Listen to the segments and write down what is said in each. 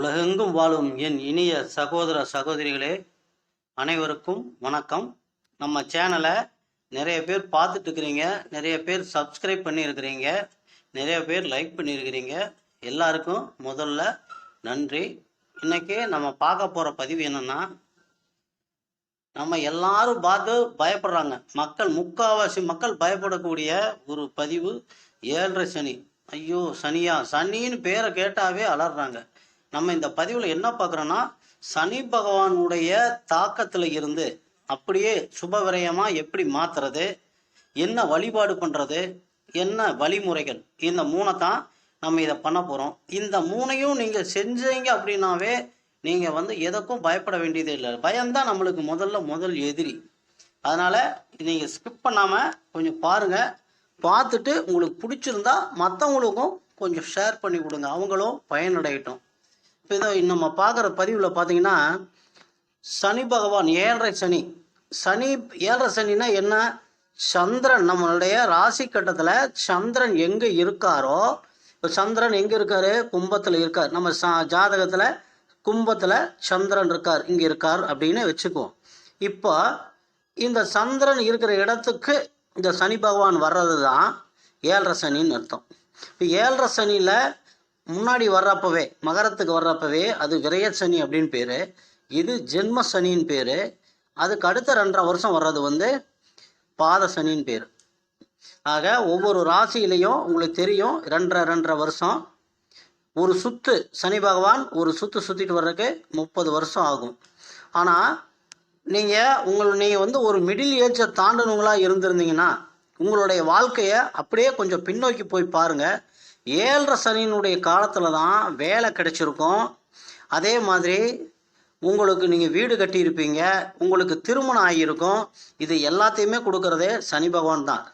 உலகெங்கும் வாழும் என் இனிய சகோதர சகோதரிகளே அனைவருக்கும் வணக்கம். நம்ம சேனலை நிறைய பேர் பார்த்துட்டு இருக்கிறீங்க, நிறைய பேர் சப்ஸ்கிரைப் பண்ணியிருக்கிறீங்க, நிறைய பேர் லைக் பண்ணியிருக்கிறீங்க. எல்லாருக்கும் முதல்ல நன்றி. இன்னைக்கு நம்ம பார்க்க போகிற பதிவு என்னன்னா, நம்ம எல்லாரும் பார்த்து பயப்படுறாங்க, முக்காவாசி மக்கள் பயப்படக்கூடிய ஒரு பதிவு 7.5 சனி. ஐயோ சனியா, சனின்னு பேரை கேட்டாவே அலறாங்க. நம்ம இந்த பதிவில் என்ன பார்க்குறோன்னா, சனி பகவானுடைய தாக்கத்தில் இருந்து அப்படியே சுபவிரயமாக எப்படி மாற்றுறது, என்ன வழிபாடு பண்ணுறது, என்ன வழிமுறைகள், இந்த 3 தான் நம்ம இதை பண்ண போகிறோம். இந்த 3ஐயும் நீங்கள் செஞ்சீங்க அப்படின்னாவே நீங்கள் எதுக்கும் பயப்பட வேண்டியதே இல்லை. பயம்தான் நம்மளுக்கு முதல் எதிரி. அதனால் நீங்கள் ஸ்கிப் பண்ணாமல் கொஞ்சம் பாருங்கள். பார்த்துட்டு உங்களுக்கு பிடிச்சிருந்தா மற்றவங்களுக்கும் கொஞ்சம் ஷேர் பண்ணி கொடுங்க, அவங்களும் பயனடையட்டும். இப்போ இதை நம்ம பார்க்குற பதிவில் பார்த்தீங்கன்னா, சனி பகவான் 7.5 சனி. 7.5 சனின்னா என்ன? சந்திரன் நம்மளுடைய ராசி கட்டத்தில் சந்திரன் எங்கே இருக்காரோ, இப்போ சந்திரன் எங்கே இருக்காரு? கும்பத்தில் இருக்கார். நம்ம ஜாதகத்தில் கும்பத்தில் சந்திரன் இருக்கார், இங்கே இருக்கார் அப்படின்னு வச்சுக்குவோம். இப்போ இந்த சந்திரன் இருக்கிற இடத்துக்கு இந்த சனி பகவான் வர்றது தான் 7.5 சனின்னு அர்த்தம். இப்போ 7.5 சனியில் முன்னாடி வர்றப்பவே, மகரத்துக்கு வர்றப்பவே அது விரய சனி அப்படின்னு பேர், இது ஜென்ம சனின்னு பேர். அதுக்கு அடுத்த 2.5 வருஷம் வர்றது பாத சனின்னு பேர். ஆக ஒவ்வொரு ராசியிலையும் உங்களுக்கு தெரியும் 2.5 வருஷம் ஒரு சுத்து. சனி பகவான் ஒரு சுற்றிட்டு வர்றதுக்கு 30 வருஷம் ஆகும். ஆனால் நீங்கள் ஒரு மிடில் ஏஜை தாண்டினவங்களாக இருந்திருந்தீங்கன்னா உங்களுடைய வாழ்க்கையை அப்படியே கொஞ்சம் பின்னோக்கி போய் பாருங்கள். 7.5 சனியினுடைய காலத்தில் தான் வேலை கிடைச்சிருக்கும். அதே மாதிரி உங்களுக்கு நீங்கள் வீடு கட்டியிருப்பீங்க, உங்களுக்கு திருமணம் ஆகியிருக்கும். இது எல்லாத்தையுமே கொடுக்கறதே சனி பகவான் தான்.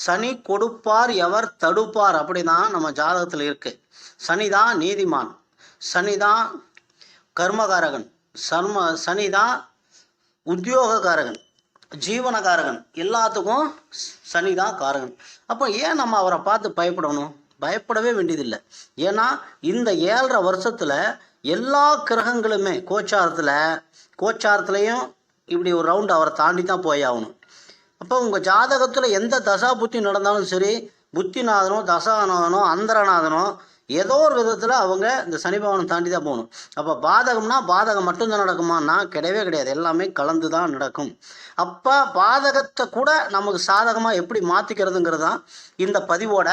சனி கொடுப்பார் எவர் தடுப்பார், அப்படி தான் நம்ம ஜாதகத்தில் இருக்குது. சனி தான் நீதிமான், சனி தான் கர்மகாரகன், சனி தான் உத்தியோகக்காரகன், ஜீவனகாரகன், எல்லாத்துக்கும் சனி தான் காரகன். அப்போ ஏன் நம்ம அவரை பார்த்து பயப்படணும்? பயப்படவே வேண்டியதில்லை. ஏன்னா இந்த 7.5 வருஷத்தில் எல்லா கிரகங்களுமே கோச்சாரத்துலேயும் இப்படி ஒரு ரவுண்டு அவரை தாண்டி தான் போயாகணும். அப்போ உங்கள் ஜாதகத்தில் எந்த தசா புத்தி நடந்தாலும் சரி, புத்திநாதனோ தசாநாதனோ அந்தரநாதனோ ஏதோ ஒரு விதத்தில் அவங்க இந்த சனி பகவானை தாண்டி தான் போகணும். அப்போ பாதகம்னா பாதகம் மட்டும்தான் நடக்குமான்னா கிடையவே கிடையாது, எல்லாமே கலந்து தான் நடக்கும். அப்போ பாதகத்தை கூட நமக்கு சாதகமாக எப்படி மாற்றிக்கிறதுங்கிறது தான் இந்த பதிவோட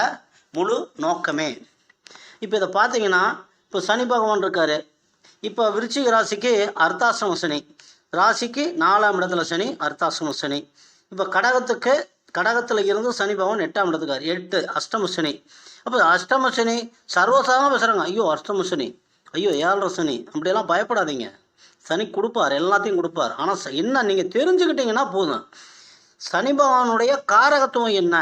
முழு நோக்கமே. இப்போ இதை பார்த்தீங்கன்னா, இப்போ சனி பகவான் இருக்கார். இப்போ விருச்சிக ராசிக்கு அர்த்தாசிரம சனி, ராசிக்கு 4ஆம் இடத்துல சனி, அர்த்தாசிரம சனி. இப்போ கடகத்தில் இருந்து சனி பகவான் 8ஆம் இடத்துக்கார், 8 அஷ்டம சனி. அப்போ அஷ்டம சனி சர்வசாதாரண பேசுகிறாங்க, ஐயோ அஷ்டம சனி, ஐயோ 7.5 சனி, அப்படியெல்லாம் பயப்படாதீங்க. சனி கொடுப்பார், எல்லாத்தையும் கொடுப்பார். ஆனால் என்ன நீங்கள் தெரிஞ்சுக்கிட்டீங்கன்னா போதும். சனி பகவானுடைய காரகத்துவம் என்ன?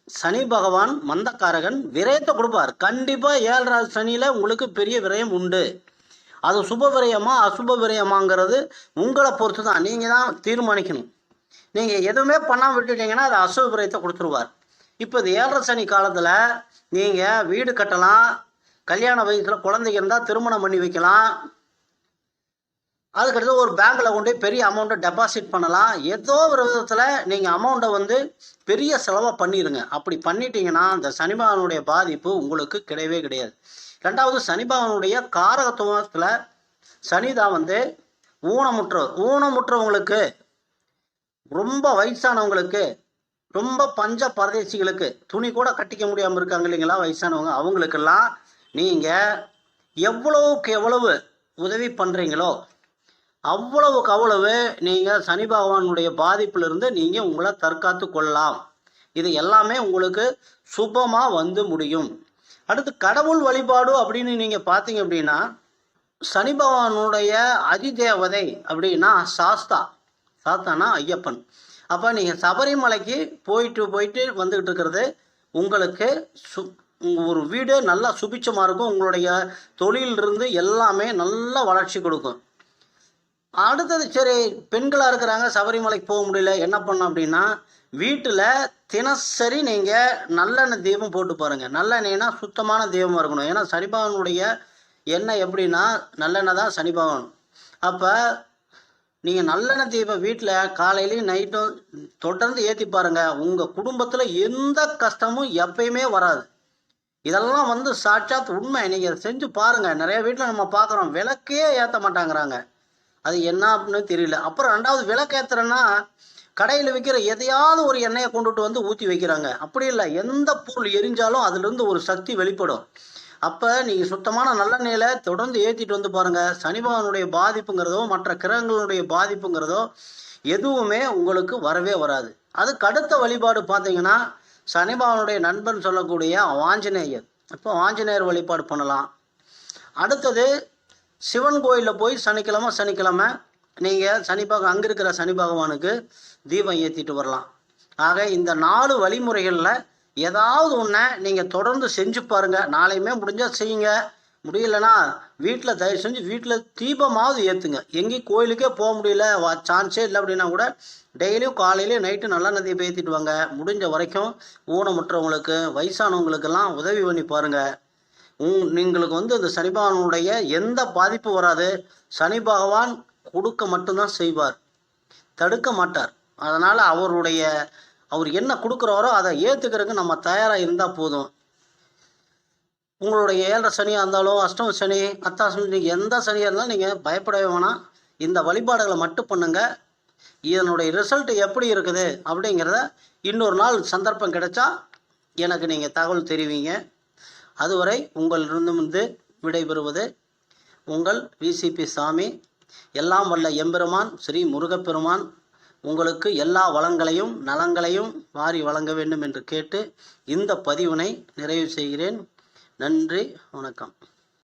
சனி பகவான் மந்தக்காரகன், விரயத்தை கொடுப்பார். கண்டிப்பாக 7.5 சனியில் உங்களுக்கு பெரிய விரயம் உண்டு. அது சுப விரயமா அசுப விரயமாங்கிறது உங்களை பொறுத்து தான், நீங்கள் தான் தீர்மானிக்கணும். நீங்கள் எதுவுமே பண்ணாமல் விட்டுட்டீங்கன்னா அது அசுப விரயத்தை கொடுத்துருவார். இப்போ இது 7.5 சனி காலத்தில் நீங்கள் வீடு கட்டலாம், கல்யாண வயசில் குழந்தைங்க இருந்தால் திருமணம் பண்ணி வைக்கலாம், அதுக்கடுத்து ஒரு பேங்க்கில் கொண்டு பெரிய அமௌண்ட்டை டெபாசிட் பண்ணலாம். ஏதோ ஒரு விதத்தில் நீங்கள் அமௌண்ட்டை பெரிய செலவாக பண்ணிடுங்க. அப்படி பண்ணிட்டீங்கன்னா அந்த சனி பகவானுடைய பாதிப்பு உங்களுக்கு கிடையவே கிடையாது. 2வது, சனி பகவானுடைய காரகத்துவத்தில் சனி தான் ஊனமுற்றவங்களுக்கு, ரொம்ப வயசானவங்களுக்கு, ரொம்ப பஞ்ச பரதேசிகளுக்கு, துணி கூட கட்டிக்க முடியாமல் இருக்காங்க இல்லைங்களா வயசானவங்க, அவங்களுக்கெல்லாம் நீங்கள் எவ்வளவுக்கு எவ்வளவு உதவி பண்ணுறீங்களோ அவ்வளவுக்கு அவ்வளவு நீங்கள் சனி பகவானுடைய பாதிப்பிலிருந்து நீங்கள் உங்களை தற்காத்து கொள்ளலாம். இது எல்லாமே உங்களுக்கு சுபமாக முடியும். அடுத்து கடவுள் வழிபாடு அப்படின்னு நீங்கள் பார்த்தீங்க அப்படின்னா, சனி பகவானுடைய அதிதேவதை அப்படின்னா சாஸ்தானா ஐயப்பன். அப்போ நீங்கள் சபரிமலைக்கு போயிட்டு வந்துக்கிட்டு இருக்கிறது உங்களுக்கு ஒரு வீடு நல்லா சுபிச்சமாக இருக்கும். உங்களுடைய தொழிலிருந்து எல்லாமே நல்ல வளர்ச்சி கொடுக்கும். அடுத்தது, சரி பெண்களாக இருக்கிறாங்க, சபரிமலைக்கு போக முடியல, என்ன பண்ணோம் அப்படின்னா, வீட்டில் தினசரி நீங்கள் நல்லெண்ணெய் தீபம் போட்டு பாருங்கள். நல்லெண்ணெய்னா சுத்தமான தீபமாக இருக்கணும். ஏன்னா சனி பகவானுடைய எண்ணெய் எப்படின்னா நல்லெண்ணெய் தான் சனி பகவான். அப்போ நீங்கள் நல்லெண்ணெய் தீபம் வீட்டில் காலையிலையும் நைட்டும் தொடர்ந்து ஏற்றி பாருங்கள். உங்கள் குடும்பத்தில் எந்த கஷ்டமும் எப்பயுமே வராது. இதெல்லாம் வந்து சாட்சாத் உண்மை. நீங்கள் செஞ்சு பாருங்கள். நிறைய வீட்டில் நம்ம பார்க்குறோம், விளக்கே ஏற்ற மாட்டாங்கிறாங்க. அது என்ன அப்படின்னு தெரியல. அப்புறம் ரெண்டாவது, விளக்கு ஏற்றுறேன்னா கடையில் விற்கிற எதையாவது ஒரு எண்ணெயை கொண்டுட்டு வந்து ஊற்றி வைக்கிறாங்க. அப்படி இல்லை, எந்த பொருள் எரிஞ்சாலும் அதுலேருந்து ஒரு சக்தி வெளிப்படும். அப்போ நீங்கள் சுத்தமான நல்லெண்ணெயில் தொடர்ந்து ஏற்றிட்டு வந்து பாருங்கள். சனி பகவானுடைய பாதிப்புங்கிறதோ மற்ற கிரகங்களுடைய பாதிப்புங்கிறதோ எதுவுமே உங்களுக்கு வரவே வராது. அதுக்கு அடுத்த வழிபாடு பார்த்தீங்கன்னா, சனி பகவானுடைய நண்பன் சொல்லக்கூடிய ஆஞ்சநேயர். இப்போ ஆஞ்சநேயர் வழிபாடு பண்ணலாம். அடுத்தது, சிவன் கோயிலில் போய் சனிக்கிழமை நீங்கள் அங்கே இருக்கிற சனி பகவானுக்கு தீபம் ஏற்றிட்டு வரலாம். ஆக இந்த 4 வழிமுறைகளில் ஏதாவது ஒன்றை நீங்கள் தொடர்ந்து செஞ்சு பாருங்கள். நாளையுமே முடிஞ்சால் செய்யுங்க. முடியலன்னா வீட்டில் தயவு செஞ்சு வீட்டில் தீபமாவது ஏற்றுங்க. எங்கேயும் கோயிலுக்கே போக முடியல, சான்ஸே இல்லை அப்படின்னா கூட டெய்லியும் காலையிலேயும் நைட்டு நல்லெண்ணெய் தீபம் ஏற்றிட்டு வாங்க. முடிஞ்ச வரைக்கும் ஊனமுற்றவங்களுக்கு வயசானவங்களுக்கெல்லாம் உதவி பண்ணி பாருங்கள். நீங்களுக்கு வந்து இந்த சனி பகவானுடைய எந்த பாதிப்பும் வராது. சனி பகவான் கொடுக்க மட்டும்தான் செய்வார், தடுக்க மாட்டார். அதனால் அவர் என்ன கொடுக்குறாரோ அதை ஏற்றுக்கிறதுக்கு நம்ம தயாராக இருந்தால் போதும். உங்களுடைய 7 சனியாக இருந்தாலும், அஷ்டம சனி, அத்தாசனி, எந்த சனியாக இருந்தாலும் நீங்கள் பயப்படவே வேணாம். இந்த வழிபாடுகளை மட்டும் பண்ணுங்கள். இதனுடைய ரிசல்ட் எப்படி இருக்குது அப்படிங்கிறத இன்னொரு நாள் சந்தர்ப்பம் கிடைச்சா எனக்கு நீங்கள் தகவல் தெரிவிங்க. அதுவரை உங்களிடமிருந்து விடைபெறுவது உங்கள் விசிபி சாமி. எல்லாம் வல்ல எம்பெருமான் ஸ்ரீ முருகப்பெருமான் உங்களுக்கு எல்லா வளங்களையும் நலங்களையும் வாரி வழங்க வேண்டும் என்று கேட்டு இந்த பதிவினை நிறைவு செய்கிறேன். நன்றி, வணக்கம்.